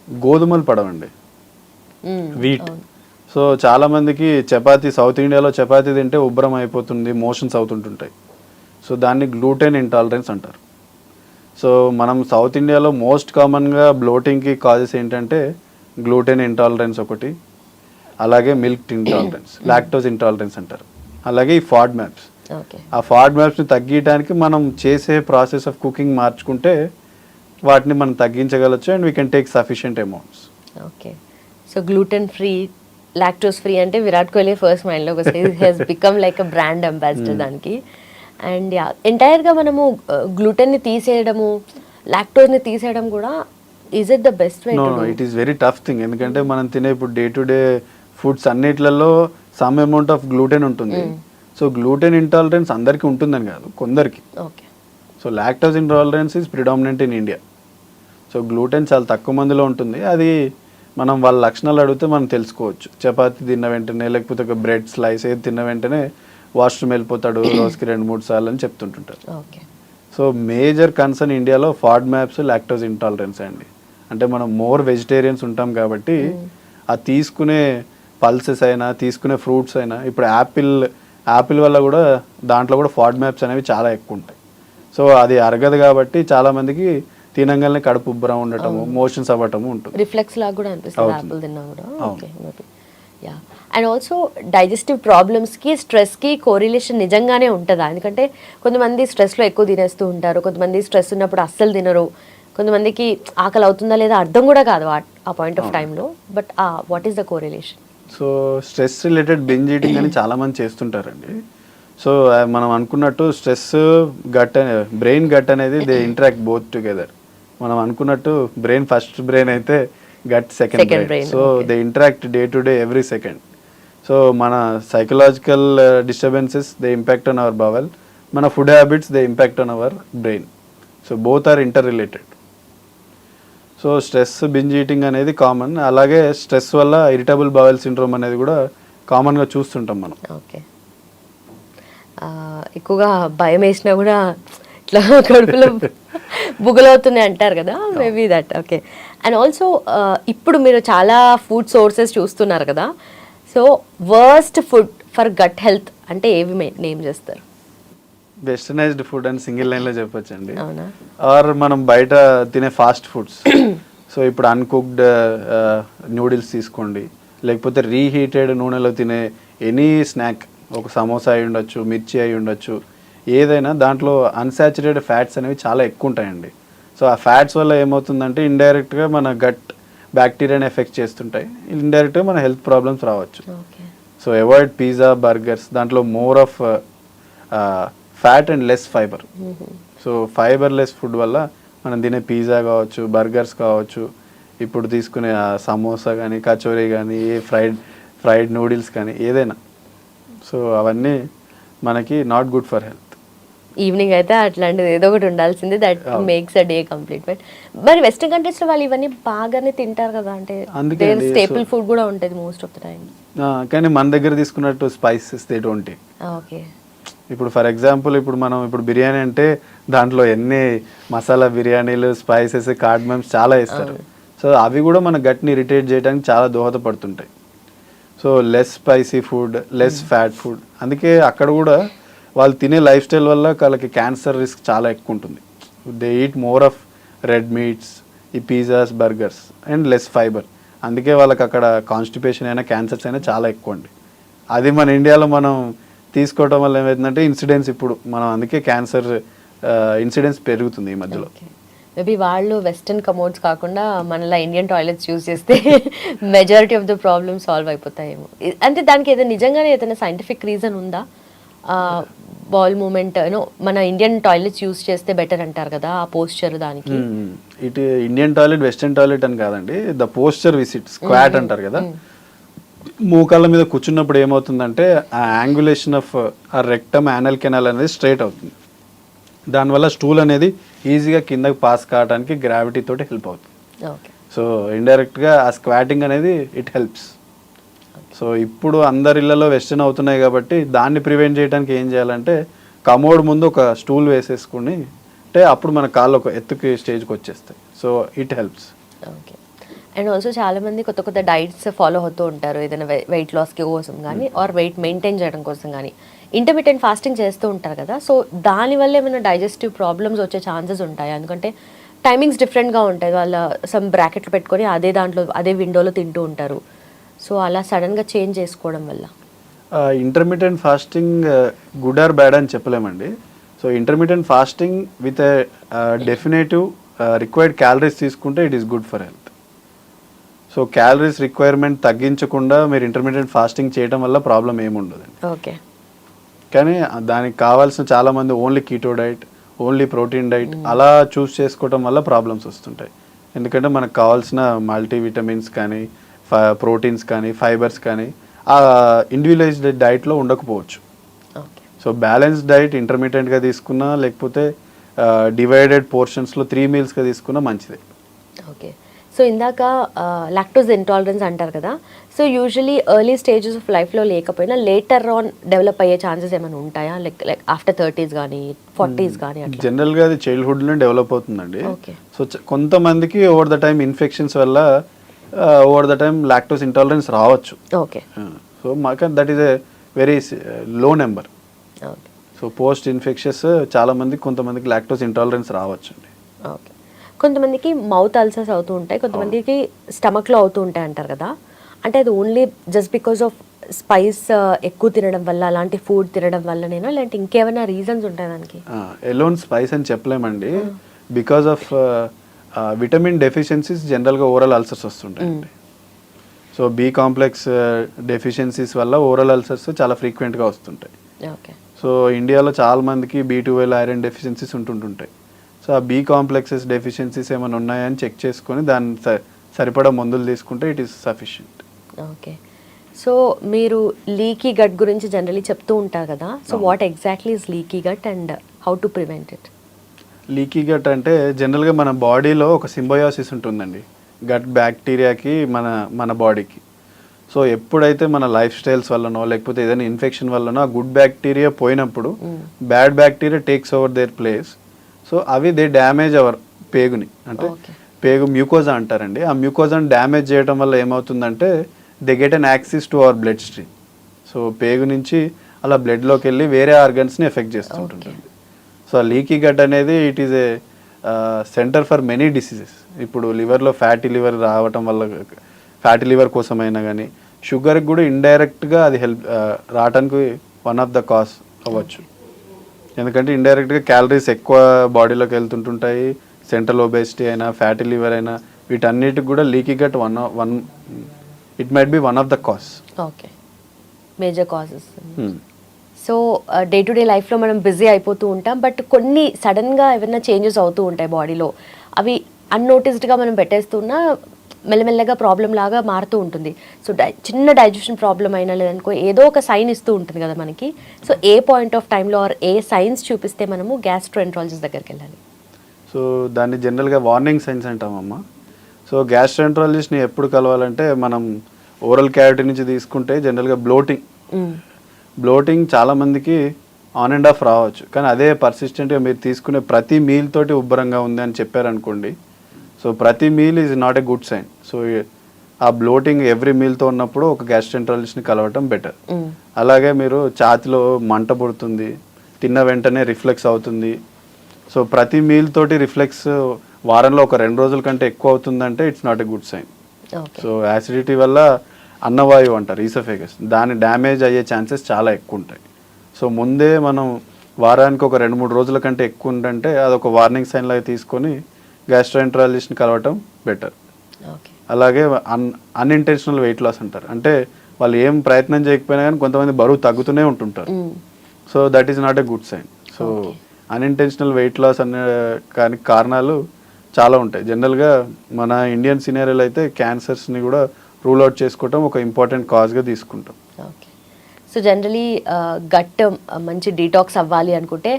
గోధుమలు పడవండి, వీట్. సో చాలామందికి చపాతీ, సౌత్ ఇండియాలో చపాతీ తింటే ఉబ్బరం అయిపోతుంది, మోషన్స్ అవుతుంటుంటాయి. సో దాన్ని గ్లూటెన్ ఇంటాలరెన్స్ అంటారు. సో మనం సౌత్ ఇండియాలో మోస్ట్ కామన్గా బ్లోటింగ్కి కాజెస్ ఏంటంటే గ్లూటెన్ ఇంటాలరెన్స్ ఒకటి, అలాగే మిల్క్ ఇంటాలరెన్స్, లాక్టోజ్ ఇంటాలరెన్స్ అంటారు, అలాగే ఈ ఫాడ్ మ్యాప్స్. ఆ ఫాడ్ మ్యాప్స్ని తగ్గించడానికి మనం చేసే ప్రాసెస్ ఆఫ్ కుకింగ్ మార్చుకుంటే వాటిని మనం తగ్గించగలచ్చు and we can take sufficient amounts. Okay. So gluten free, lactose free అంటే విరాట్ కోహ్లీ ఫస్ట్ మైండ్లోకి వస్తుంది. He's become like a brand ambassador దానికి. అండ్ ఎంటైర్గా మనము గ్లూటెన్ని తీసేయడము, లాక్టోస్ని తీసేయడం కూడా is it the best way? No, it is very tough thing. ఎందుకంటే మనం తినే ఇప్పుడు డే టు డే ఫుడ్స్ అన్నిట్లలో సమ్ అమౌంట్ ఆఫ్ గ్లూటెన్ ఉంటుంది. సో గ్లూటెన్ ఇంటాలరెన్స్ అందరికీ ఉంటుందని కాదు, కొందరికి. Okay. So lactose intolerance is predominant in India. So gluten చాలా తక్కువ మందిలో ఉంటుంది. అది మనం వాళ్ళ లక్షణాలు అడిగితే మనం తెలుసుకోవచ్చు. చపాతీ తిన్న వెంటనే లేకపోతే ఒక బ్రెడ్ స్లైస్ ఏది తిన్న వెంటనే వాష్రూమ్ వెళ్ళిపోతాడు రోజుకి 2-3 సార్లు అని చెప్తుంటుంటారు. ఓకే. సో మేజర్ కన్సర్న్ ఇండియాలో ఫాడ్ మ్యాప్స్, లాక్టోజ్ ఇంటాలరెన్స్ అండి. అంటే మనం మోర్ వెజిటేరియన్స్ ఉంటాం కాబట్టి ఆ తీసుకునే పల్సెస్ అయినా తీసుకునే ఫ్రూట్స్ అయినా, ఇప్పుడు యాపిల్ వల్ల కూడా దాంట్లో కూడా ఫాడ్ మ్యాప్స్ అనేవి చాలా ఎక్కువ ఉంటాయి. సో అది అరగదు కాబట్టి చాలా మందికి తినంగానే కడుపు ఉబ్బరం ఉండటము, మోషన్స్ అవ్వటము ఉంటుంది. రిఫ్లెక్స్ లాగా కూడా అనిపిస్తుంది యాపిల్ తిన్నా కూడా. Okay, yeah. And also digestive ప్రాబ్లమ్స్కి స్ట్రెస్కి కోరిలేషన్ నిజంగానే ఉంటుందా? ఎందుకంటే కొంతమంది స్ట్రెస్లో ఎక్కువ తినేస్తూ ఉంటారు, కొంతమంది స్ట్రెస్ ఉన్నప్పుడు అస్సలు తినరు, కొంతమందికి ఆకలి అవుతుందా లేదా అర్థం కూడా కాదు ఆ పాయింట్ ఆఫ్ టైంలో. But what is the correlation? So stress related binge eating అని చాలా మంది చేస్తుంటారండి. సో మనం అనుకున్నట్టు స్ట్రెస్ గట్ బ్రెయిన్ గట్ అనేది దే ఇంటరాక్ట్ బోత్ టుగెదర్. మనం అనుకున్నట్టు బ్రెయిన్ ఫస్ట్ బ్రెయిన్ అయితే gut second brain. So they interact day to day every second. So మన psychological disturbances they impact on our bowel, మన food habits they impact on our brain. So both are inter related. So stress binge eating అనేది common. అలాగే stress వల్ల irritable bowel syndrome అనేది కూడా కామన్గా చూస్తుంటాం మనం. ఓకే. ఎక్కువగా భయం వేసినా కూడా ఇట్లా కడుపులో బుగలవుతున్నాయి అంటారు కదా, maybe that. Okay. And also ఇప్పుడు మీరు చాలా ఫుడ్ సోర్సెస్ చూస్తున్నారు కదా, so worst food for gut health అంటే ఏవి నేమ్ చేస్తారు? వెస్టర్నైజ్డ్ ఫుడ్ అని సింగిల్ లైన్లో చెప్పొచ్చండి. అవునా? ఆర్ మనం బయట తినే ఫాస్ట్ ఫుడ్స్. సో ఇప్పుడు అన్కుక్డ్ నూడిల్స్ తీసుకోండి, లేకపోతే రీహీటెడ్ నూనెలో తినే ఎనీ స్నాక్, ఒక సమోసా అయి ఉండొచ్చు, మిర్చి అయి ఉండొచ్చు, ఏదైనా దాంట్లో అన్సాచురేటెడ్ ఫ్యాట్స్ అనేవి చాలా ఎక్కువ ఉంటాయండి. సో ఆ ఫ్యాట్స్ వల్ల ఏమవుతుందంటే ఇండైరెక్ట్గా మన గట్ బ్యాక్టీరియాని ఎఫెక్ట్ చేస్తుంటాయి, ఇండైరెక్ట్గా మన హెల్త్ ప్రాబ్లమ్స్ రావచ్చు. సో అవాయిడ్ పిజ్జా, బర్గర్స్, దాంట్లో more of fat and less fibre. So fibre less food వల్ల మనం తినే పిజ్జా కావచ్చు, బర్గర్స్ కావచ్చు, ఇప్పుడు తీసుకునే సమోసా కానీ, కచోరీ కానీ, ఫ్రైడ్ నూడిల్స్ కానీ ఏదైనా, సో అవన్నీ మనకి not good for health. Evening అయితే అట్లాంటిది ఏదో ఒకటి ఉండాల్సింది, that makes a day complete. But మరి వెస్టర్న్ కంట్రీస్ లో వాళ్ళు ఇవన్నీ బాగానే తింటారు కదా, అంటే స్టేపుల్ ఫుడ్ కూడా ఉంటుంది మోస్ట్ ఆఫ్ ద టైం. కానీ మన దగ్గర తీసుకున్నట్టు spices they don't take. Okay. ఇప్పుడు ఫర్ ఎగ్జాంపుల్ ఇప్పుడు బిర్యానీ అంటే దాంట్లో ఎన్ని మసాలా బిర్యానీలు, స్పైసెస్, కార్డమమ్స్ చాలా వేస్తారు. సో అవి కూడా మన గట్ని ఇరిటేట్ చేయడానికి చాలా దోహదపడుతుంటాయి. So less spicy food, less fat food. అందుకే అక్కడ కూడా వాళ్ళు తినే లైఫ్ స్టైల్ వల్ల వాళ్ళకి క్యాన్సర్ రిస్క్ చాలా ఎక్కువ ఉంటుంది. They eat more of red meats, ఈ pizzas, burgers and less fibre. అందుకే వాళ్ళకి అక్కడ కాన్స్టిపేషన్ అయినా, క్యాన్సర్స్ అయినా చాలా ఎక్కువ అండి. అది మన ఇండియాలో మనం తీసుకోవడం వల్ల ఏమవుతుందంటే ఇన్సిడెన్స్, ఇప్పుడు మనం అందుకే క్యాన్సర్ ఇన్సిడెన్స్ పెరుగుతుంది ఈ మధ్యలో. మేబీ వాళ్ళు వెస్టర్న్ కమోడ్స్ కాకుండా మనలా ఇండియన్ టాయిలెట్స్ యూజ్ చేస్తే majority of the problem solve అయిపోతాయేమో. అంటే దానికి ఏదైనా నిజంగానే ఏదైనా సైంటిఫిక్ రీజన్ ఉందా? బాల్ మూమెంట్ మన ఇండియన్ టాయిలెట్స్ యూజ్ చేస్తే బెటర్ అంటారు కదా, ఆ పోస్చర్ దానికి. ఇటు ఇండియన్ టాయిలెట్, వెస్టర్న్ టాయిలెట్ అని కాదండి, ద పోస్చర్ విసిట్, స్క్వాట్ అంటారు కదా. మోకాళ్ళ మీద కూర్చున్నప్పుడు ఏమవుతుందంటే ఆ యాంగులేషన్ ఆఫ్ ఆ రెక్టమ్, యానల్ కెనాల్ అనేది స్ట్రైట్ అవుతుంది. దానివల్ల స్టూల్ అనేది ఈజీగా కిందకి పాస్ కావడానికి గ్రావిటీ తోటి హెల్ప్ అవుతుంది. సో ఇండైరెక్ట్గా ఆ స్క్వాటింగ్ అనేది ఇట్ హెల్ప్స్. సో ఇప్పుడు అందరి ఇళ్లలో వెస్టర్న్ అవుతున్నాయి కాబట్టి దాన్ని ప్రివెంట్ చేయడానికి ఏం చేయాలంటే కమోడ్ ముందు ఒక స్టూల్ వేసేసుకుని, అంటే అప్పుడు మన కాళ్ళు ఒక ఎత్తుకి స్టేజ్కి వచ్చేస్తాయి. So it helps. Okay. And also చాలా మంది కొత్త కొత్త డైట్స్ ఫాలో అవుతూ ఉంటారు, ఏదైనా వెయిట్ లాస్కి కోసం కానీ ఆర్ వెయిట్ మెయింటైన్ చేయడం కోసం కానీ. ఇంటర్మీడియట్ ఫాస్టింగ్ చేస్తూ ఉంటారు కదా, సో దానివల్ల ఏమైనా డైజెస్టివ్ ప్రాబ్లమ్స్ వచ్చే ఛాన్సెస్ ఉంటాయి? ఎందుకంటే టైమింగ్స్ డిఫరెంట్గా ఉంటాయి, వాళ్ళ సమ్ బ్రాకెట్లు పెట్టుకొని అదే విండోలో తింటూ ఉంటారు. సో అలా సడన్గా చేంజ్ చేసుకోవడం వల్ల intermediate fasting good or bad అని చెప్పలేమండి. So intermediate fasting with definitive required calories తీసుకుంటే it is good for health. So calories requirement తగ్గించకుండా మీరు ఇంటర్మీడియట్ ఫాస్టింగ్ చేయడం వల్ల ప్రాబ్లం ఏముండదండి. ఓకే. కానీ దానికి కావాల్సిన చాలామంది only keto diet, only protein diet అలా చూస్ చేసుకోవడం వల్ల ప్రాబ్లమ్స్ వస్తుంటాయి. ఎందుకంటే మనకు కావాల్సిన మల్టీవిటమిన్స్ కానీ, ప్రోటీన్స్ కానీ, ఫైబర్స్ కానీ ఆ ఇండివిజువలైజ్డ్ డైట్లో ఉండకపోవచ్చు. సో బ్యాలెన్స్డ్ డైట్ ఇంటర్మీడియట్గా తీసుకున్నా, లేకపోతే డివైడెడ్ పోర్షన్స్లో 3 మీల్స్గా తీసుకున్నా మంచిదే. ఓకే. సో ఇందాక లాక్టోజ్ ఇంటాలరెన్స్ అంటారు కదా, so usually early stages of లైఫ్లో లేకపోయినా లేటర్ ఆన్ డెవలప్ అయ్యే ఛాన్సెస్ ఏమైనా ఉంటాయా, లైక్ ఆఫ్టర్ 30s కానీ 40s కానీ అట్లా? జనరల్గా అది చైల్డ్హుడ్లోనే డెవలప్ అవుతుందండి. ఓకే. సో కొంతమందికి ఓవర్ ద టైమ్ ఇన్ఫెక్షన్స్ వల్ల over the time lactose intolerance రావచ్చు. ఓకే. సో మాకు that is a very low number. Okay. So post infections చాలామందికి, కొంతమందికి లాక్టోస్ ఇంటాలరెన్స్ రావచ్చు అండి. ఓకే. కొంతమందికి మౌత్ అల్సర్స్ అవుతూ ఉంటాయి, కొంతమందికి స్టమక్లో అవుతూ ఉంటాయి అంటారు కదా, అంటే అది only just because of spice ఎక్కువ తినడం వల్ల, అలాంటి ఫుడ్ తినడం వల్లనేనా, లేదంటే ఇంకేమైనా రీజన్స్ ఉంటాయి దానికి? ఎలోన్ స్పైస్ అని చెప్పలేమండి. బికాస్ ఆఫ్ విటమిన్ డెఫిషియన్సీస్ జనరల్గా ఓరల్ అల్సర్స్ వస్తుంటాయండి. సో బి కాంప్లెక్స్ డెఫిషియన్సీస్ వల్ల ఓరల్ అల్సర్స్ చాలా ఫ్రీక్వెంట్గా వస్తుంటాయి. ఓకే. సో ఇండియాలో చాలా మందికి B12 ఐరన్ డెఫిషియన్సీస్ ఉంటుంటాయి. సో ఆ బి కాంప్లెక్సెస్ డెఫిషియన్సీస్ ఏమైనా ఉన్నాయని చెక్ చేసుకొని దాన్ని సరిపడా మందులు తీసుకుంటే it is sufficient. Okay. So మీరు లీకీ గట్ గురించి జనరలీ చెప్తూ ఉంటారు కదా, so what exactly is leaky gut and how to prevent it? Leaky gut అంటే జనరల్గా మన బాడీలో ఒక సింబయోసిస్ ఉంటుందండి, గట్ బ్యాక్టీరియాకి మన బాడీకి. సో ఎప్పుడైతే మన లైఫ్ స్టైల్స్ వల్లనో లేకపోతే ఏదైనా ఇన్ఫెక్షన్ వల్లనో ఆ గుడ్ బ్యాక్టీరియా పోయినప్పుడు bad bacteria takes over their place. So అవి దే డ్యామేజ్ అవర్ పేగుని, అంటే పేగు మ్యూకోజా అంటారండి. ఆ మ్యూకోజాని డ్యామేజ్ చేయడం వల్ల ఏమవుతుందంటే they get an axis to our blood stream. So పేగు నుంచి అలా బ్లడ్లోకి వెళ్ళి వేరే ఆర్గన్స్ని ఎఫెక్ట్ చేస్తుంటుంది. సో లీకీ గట్ అనేది it is a centre for many diseases. ఇప్పుడు లివర్లో ఫ్యాటీ లివర్ రావటం వల్ల, ఫ్యాటీ లివర్ కోసమైనా కానీ, షుగర్కి కూడా ఇండైరెక్ట్గా అది రావడానికి వన్ ఆఫ్ ద కాజ్ అవ్వచ్చు. ఎందుకంటే ఇండైరెక్ట్గా క్యాలరీస్ ఎక్కువ బాడీలోకి వెళ్తుంటుంటాయి. సెంట్రల్ ఒబేసిటీ అయినా, ఫ్యాటీ లివర్ అయినా, వీటన్నిటికి కూడా leaky got it might be one of the cause. Okay. Major causes. So day to day లైఫ్లో మనం బిజీ అయిపోతూ ఉంటాం, బట్ కొన్ని సడన్గా ఏమైనా చేంజెస్ అవుతూ ఉంటాయి బాడీలో, అవి అన్నోటిస్డ్గా మనం పెట్టేస్తున్నా మెల్లమెల్లగా ప్రాబ్లం లాగా మారుతూ ఉంటుంది. సో చిన్న డైజెషన్ ప్రాబ్లం అయినా లేదనుకో ఏదో ఒక సైన్ ఇస్తూ ఉంటుంది కదా మనకి. సో ఏ పాయింట్ ఆఫ్ టైంలో ఆర్ ఏ సైన్స్ చూపిస్తే మనము గ్యాస్ట్రోఎంట్రాలజిస్ట్ దగ్గరికి వెళ్ళాలి? సో దాన్ని జనరల్గా వార్నింగ్ సైన్స్ అంటామమ్మా. సో గ్యాస్ట్రోఎంట్రాలజిస్ట్ని ఎప్పుడు కలవాలంటే, మనం ఓరల్ క్యావిటీ నుంచి తీసుకుంటే జనరల్గా బ్లోటింగ్ చాలామందికి ఆన్ అండ్ ఆఫ్ రావచ్చు, కానీ అదే పర్సిస్టెంట్గా మీరు తీసుకునే ప్రతి మీల్ తోటి ఉబ్బరంగా ఉంది అని చెప్పారనుకోండి, సో ప్రతి meal is not a good sign. So ఆ బ్లోటింగ్ ఎవ్రీ మీల్తో ఉన్నప్పుడు ఒక గ్యాస్ట్రోఎంట్రాలజిస్ట్ని కలవటం బెటర్. అలాగే మీరు ఛాతిలో మంట పుడుతుంది, తిన్న వెంటనే రిఫ్లెక్స్ అవుతుంది, సో ప్రతి మీల్ తోటి రిఫ్లెక్స్ వారంలో ఒక 2 రోజుల కంటే ఎక్కువ అవుతుందంటే it's not a good sign. So acidity వల్ల అన్నవాయువు అంటారు, ఈసోఫేగస్, దాని డ్యామేజ్ అయ్యే ఛాన్సెస్ చాలా ఎక్కువ ఉంటాయి. సో ముందే మనం వారానికి ఒక 2-3 రోజుల కంటే ఎక్కువ ఉందంటే అదొక వార్నింగ్ సైన్ లాగా తీసుకొని గ్యాస్ట్రోఎంట్రాలజిస్ట్ని కలవటం బెటర్. అలాగే అన్ఇంటెన్షనల్ వెయిట్ లాస్ అంటారు, అంటే వాళ్ళు ఏం ప్రయత్నం చేయకపోయినా కానీ కొంతమంది బరువు తగ్గుతూనే ఉంటుంటారు. So that is not a good sign. So unintentional weight loss అనే కానీ కారణాలు చాలా ఉంటాయి. జనరల్గా మన ఇండియన్ సినారియోలో అయితే క్యాన్సర్స్ని కూడా రూల్ అవుట్ చేసుకోవటం ఒక ఇంపార్టెంట్ కాజ్గా తీసుకుంటాం. ఓకే. సో జనరలీ గట్ మంచి డీటాక్స్ అవ్వాలి అనుకుంటే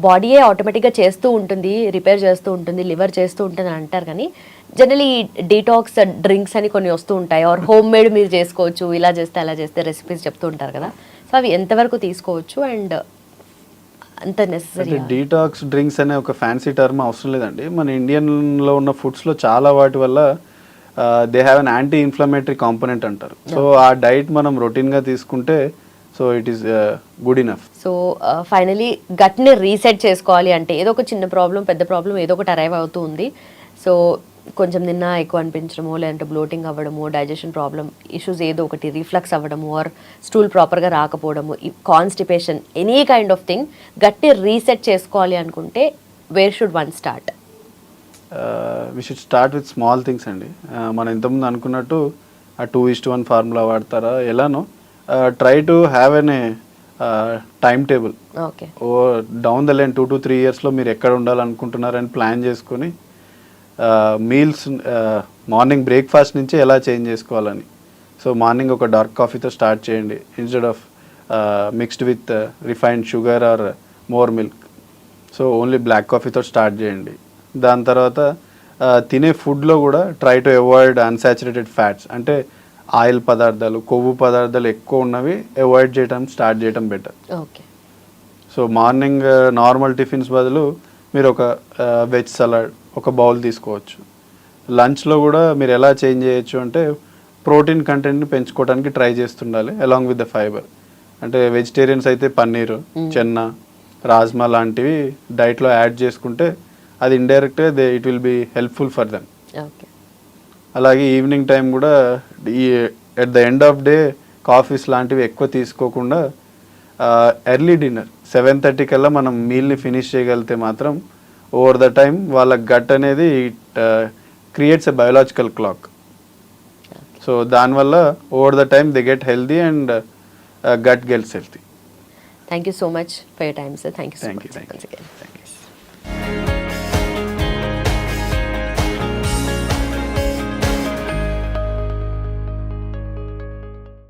బాడీయే ఆటోమేటిక్గా చేస్తూ ఉంటుంది, రిపేర్ చేస్తూ ఉంటుంది, లివర్ చేస్తూ ఉంటుంది అని అంటారు, కానీ జనరలీ డీటాక్స్ డ్రింక్స్ అని కొన్ని వస్తూ ఉంటాయి, ఆర్ హోమ్ మేడ్ మీరు చేసుకోవచ్చు, ఇలా చేస్తే అలా చేస్తే రెసిపీస్ చెప్తూ ఉంటారు కదా, సో అవి ఎంతవరకు తీసుకోవచ్చు అండ్ అంత నెసెసరీ? డీటాక్స్ డ్రింక్స్ అనే ఒక ఫ్యాన్సీ టర్మ్ అవసరం లేదండి. మన ఇండియన్లో ఉన్న ఫుడ్స్లో చాలా వాటి వల్ల they have an anti inflammatory component అంటారు. సో ఆ డైట్ మనం రొటీన్గా తీసుకుంటే so it is good enough. So finally గట్ని రీసెట్ చేసుకోవాలి అంటే ఏదో ఒక చిన్న ప్రాబ్లం, పెద్ద ప్రాబ్లం ఏదో ఒకటి అరైవ్ అవుతూ ఉంది. సో కొంచెం నిన్న ఎక్కువ అనిపించడము, లేదంటే బ్లోటింగ్ అవ్వడము, డైజెషన్ ప్రాబ్లం ఇష్యూస్ ఏదో ఒకటి, రిఫ్లక్స్ అవ్వడము, ఆర్ స్టూల్ ప్రాపర్గా రాకపోవడము, constipation, any kind of thing, గట్టి రీసెట్ చేసుకోవాలి అనుకుంటే where should one start? We should start with small things అండి. మనం ఇంతకుముందు అనుకున్నట్టు ఆ 2:1 ఫార్ములా వాడతారా ఎలానో, try to have an time table. Okay. Oh down the line 2 to 3 yearsలో మీరు ఎక్కడ ఉండాలనుకుంటున్నారని ప్లాన్ చేసుకొని మీల్స్ మార్నింగ్ బ్రేక్ఫాస్ట్ నుంచి ఎలా చేంజ్ చేసుకోవాలని. సో మార్నింగ్ ఒక డార్క్ కాఫీతో స్టార్ట్ చేయండి, instead of mixed with refined sugar or more milk. So only black కాఫీతో స్టార్ట్ చేయండి. దాని తర్వాత తినే ఫుడ్లో కూడా try to avoid unsaturated fats, అంటే ఆయిల్ పదార్థాలు, కొవ్వు పదార్థాలు ఎక్కువ ఉన్నవి అవాయిడ్ చేయడం స్టార్ట్ చేయడం better. Okay. So morning normal tiffins బదులు మీరు ఒక వెజ్ సలాడ్ ఒక బౌల్ తీసుకోవచ్చు. లంచ్లో కూడా మీరు ఎలా చేంజ్ చేయొచ్చు అంటే ప్రోటీన్ కంటెంట్ని పెంచుకోవడానికి ట్రై చేస్తుండాలి అలాంగ్ విత్ ద ఫైబర్. అంటే వెజిటేరియన్స్ అయితే పన్నీరు, చెన్నా, రాజ్మా లాంటివి డైట్లో యాడ్ చేసుకుంటే అది ఇండైరెక్ట్గా it will be helpful for them. Okay. అలాగే ఈవినింగ్ టైం కూడా ఈ at the end of day coffees లాంటివి ఎక్కువ తీసుకోకుండా ఎర్లీ డిన్నర్ 7:30 కల్లా మనం మీల్ని ఫినిష్ చేయగలిగితే మాత్రం ఓవర్ ద టైం వాళ్ళ గట్ అనేది it creates a biological clock. So దానివల్ల over the time they get healthy and gut gets healthy. Thank you so much for your time, sir. Thank you so Thank you, much thank once you. again.